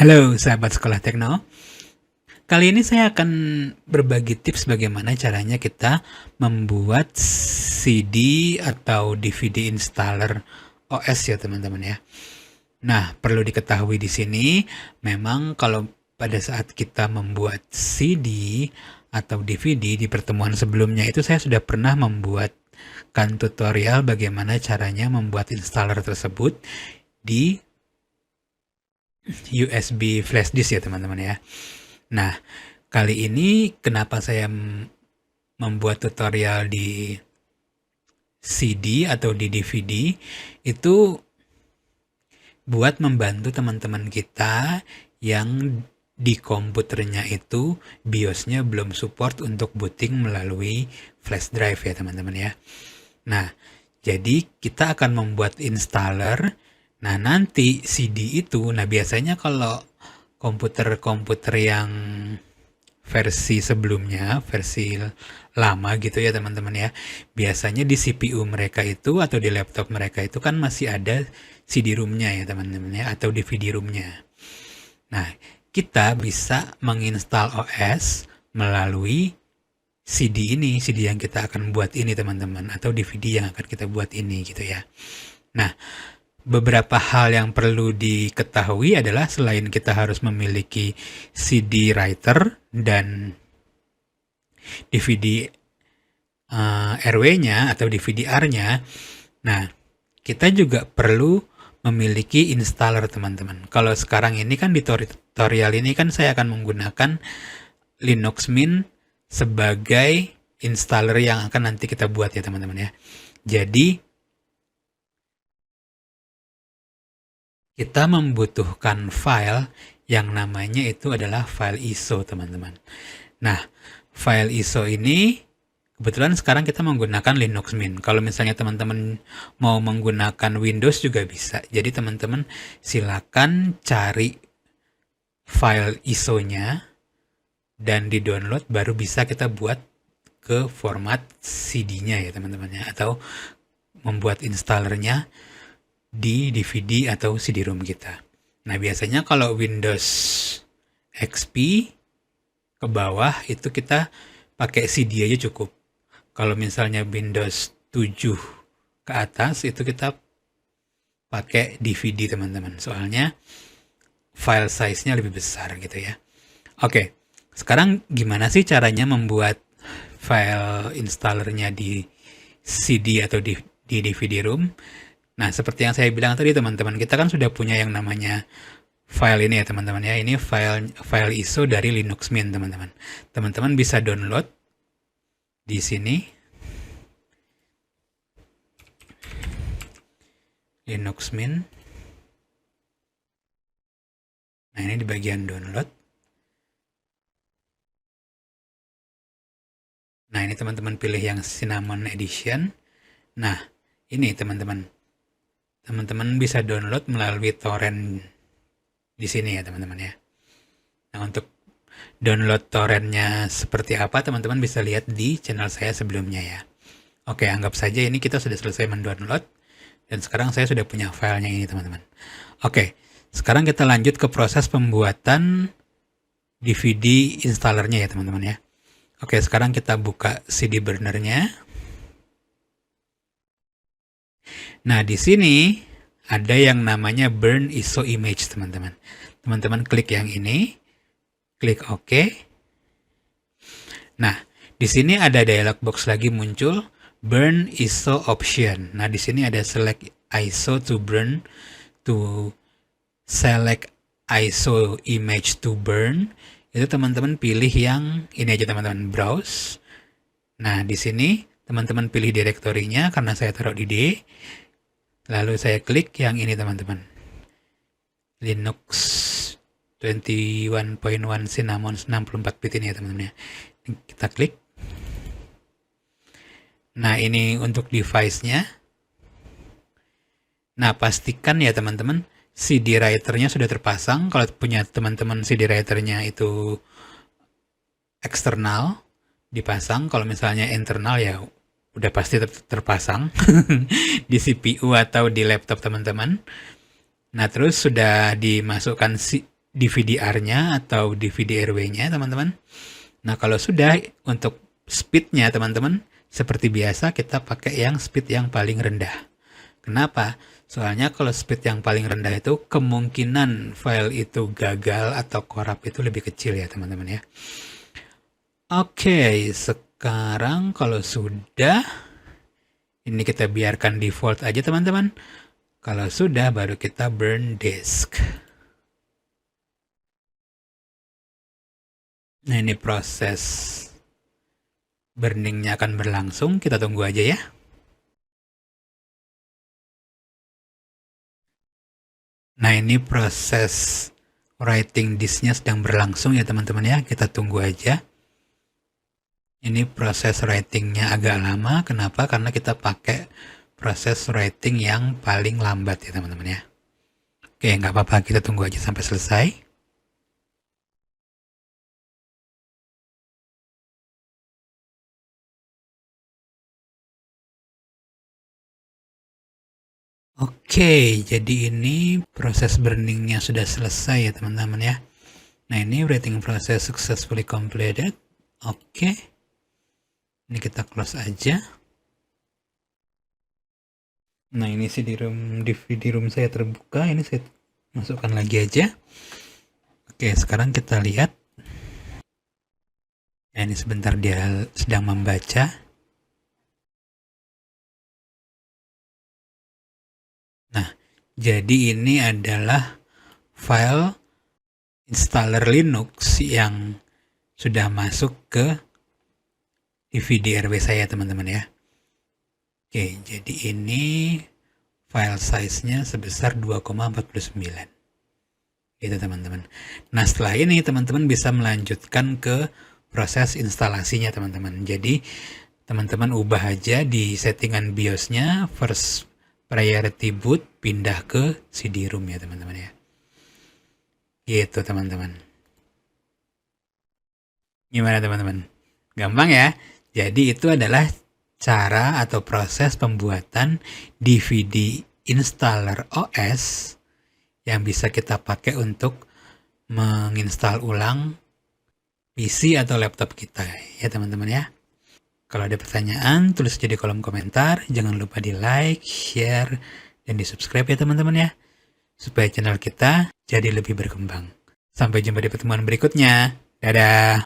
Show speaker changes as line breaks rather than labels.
Halo sahabat Sekolah Tekno, kali ini saya akan berbagi tips bagaimana caranya kita membuat CD atau DVD installer OS ya teman-teman ya. Nah, perlu diketahui di sini, memang kalau pada saat kita membuat CD atau DVD di pertemuan sebelumnya itu saya sudah pernah membuatkan tutorial bagaimana caranya membuat installer tersebut di USB flash disk ya teman-teman ya. Nah, kali ini kenapa saya membuat tutorial di CD atau di DVD itu buat membantu teman-teman kita yang di komputernya itu BIOS-nya belum support untuk booting melalui flash drive ya teman-teman ya. Nah, jadi kita akan membuat installer. Nah, nanti CD itu, nah biasanya kalau komputer-komputer yang versi sebelumnya, versi lama gitu ya teman-teman ya, biasanya di CPU mereka itu atau di laptop mereka itu kan masih ada CD ROM-nya ya teman-teman ya, atau DVD ROM-nya. Nah, kita bisa menginstal OS melalui CD ini, CD yang kita akan buat ini teman-teman, atau DVD yang akan kita buat ini gitu ya. Nah, beberapa hal yang perlu diketahui adalah selain kita harus memiliki CD writer dan DVD RW-nya atau DVD-R-nya, nah kita juga perlu memiliki installer teman-teman. Kalau sekarang ini kan di tutorial ini kan saya akan menggunakan Linux Mint sebagai installer yang akan nanti kita buat ya teman-teman ya. Jadi kita membutuhkan file yang namanya itu adalah file ISO teman-teman. Nah, file ISO ini kebetulan sekarang kita menggunakan Linux Mint. Kalau misalnya teman-teman mau menggunakan Windows juga bisa. Jadi teman-teman silakan cari file ISO-nya dan di-download, baru bisa kita buat ke format CD-nya ya teman-teman ya, atau membuat installernya di DVD atau CD-ROM kita. Nah, biasanya kalau Windows XP ke bawah itu kita pakai CD aja cukup. Kalau misalnya Windows 7 ke atas itu kita pakai DVD teman-teman. Soalnya file size-nya lebih besar gitu ya. Oke, sekarang gimana sih caranya membuat file installernya di CD atau di DVD ROM? Nah, seperti yang saya bilang tadi teman-teman, kita kan sudah punya yang namanya file ini ya teman-teman ya. Ini file ISO dari Linux Mint teman-teman. Teman-teman bisa download di sini. Linux Mint. Nah, ini di bagian download. Nah, ini teman-teman pilih yang Cinnamon Edition. Nah, ini teman-teman. Teman-teman bisa download melalui torrent di sini ya teman-teman ya. Nah, untuk download torrentnya seperti apa teman-teman bisa lihat di channel saya sebelumnya ya. Oke, anggap saja ini kita sudah selesai mendownload dan sekarang saya sudah punya filenya ini teman-teman. Oke, sekarang kita lanjut ke proses pembuatan DVD installernya ya teman-teman ya. Oke, sekarang kita buka CD burnernya. Nah, di sini ada yang namanya Burn ISO Image teman-teman. Teman-teman klik yang ini, klik OK. Nah, di sini ada dialog box lagi muncul, Burn ISO Option. Nah, di sini ada Select ISO to Burn, to Select ISO Image to Burn. Itu teman-teman pilih yang ini aja teman-teman, Browse. Nah, di sini teman-teman pilih direktorinya karena saya taruh di D. Lalu saya klik yang ini teman-teman, Linux 21.1 Cinnamon 64 bit ini ya teman-teman ya. Kita klik. Nah, ini untuk device-nya. Nah, pastikan ya teman-teman CD writer-nya sudah terpasang. Kalau punya teman-teman CD writer-nya itu eksternal dipasang. Kalau misalnya internal ya udah pasti terpasang di CPU atau di laptop teman-teman. Nah, terus sudah dimasukkan DVD-R-nya atau DVD-RW-nya teman-teman. Nah kalau sudah, untuk speed-nya teman-teman, seperti biasa kita pakai yang speed yang paling rendah. Kenapa? Soalnya kalau speed yang paling rendah itu kemungkinan file itu gagal atau korup itu lebih kecil ya teman-teman ya. Oke, sekarang kalau sudah, ini kita biarkan default aja teman-teman. Kalau sudah, baru kita burn disk. Nah ini proses burningnya akan berlangsung, kita tunggu aja ya. Nah ini proses writing disknya sedang berlangsung ya teman-teman ya, kita tunggu aja. Ini proses writingnya agak lama, kenapa? Karena kita pakai proses writing yang paling lambat ya teman-teman ya. Oke, nggak apa-apa, kita tunggu aja sampai selesai. Oke, jadi ini proses burningnya sudah selesai ya teman-teman ya. Nah ini writing process successfully completed. Oke, ini kita close aja. Nah ini CD-ROM saya terbuka, ini saya masukkan lagi aja. Oke, sekarang kita lihat. Nah ini sebentar dia sedang membaca. Nah, jadi ini adalah file installer Linux yang sudah masuk ke DVD-RW saya teman-teman ya. Oke, jadi ini file size-nya sebesar 2,49. Gitu teman-teman. Nah setelah ini teman-teman bisa melanjutkan ke proses instalasinya teman-teman. Jadi teman-teman ubah aja di settingan BIOS-nya, first priority boot, pindah ke CD-ROM ya teman-teman ya. Gitu teman-teman. Gimana teman-teman? Gampang ya? Jadi itu adalah cara atau proses pembuatan DVD installer OS yang bisa kita pakai untuk menginstal ulang PC atau laptop kita ya teman-teman ya. Kalau ada pertanyaan, tulis aja di kolom komentar. Jangan lupa di like, share, dan di subscribe ya teman-teman ya. Supaya channel kita jadi lebih berkembang. Sampai jumpa di pertemuan berikutnya. Dadah!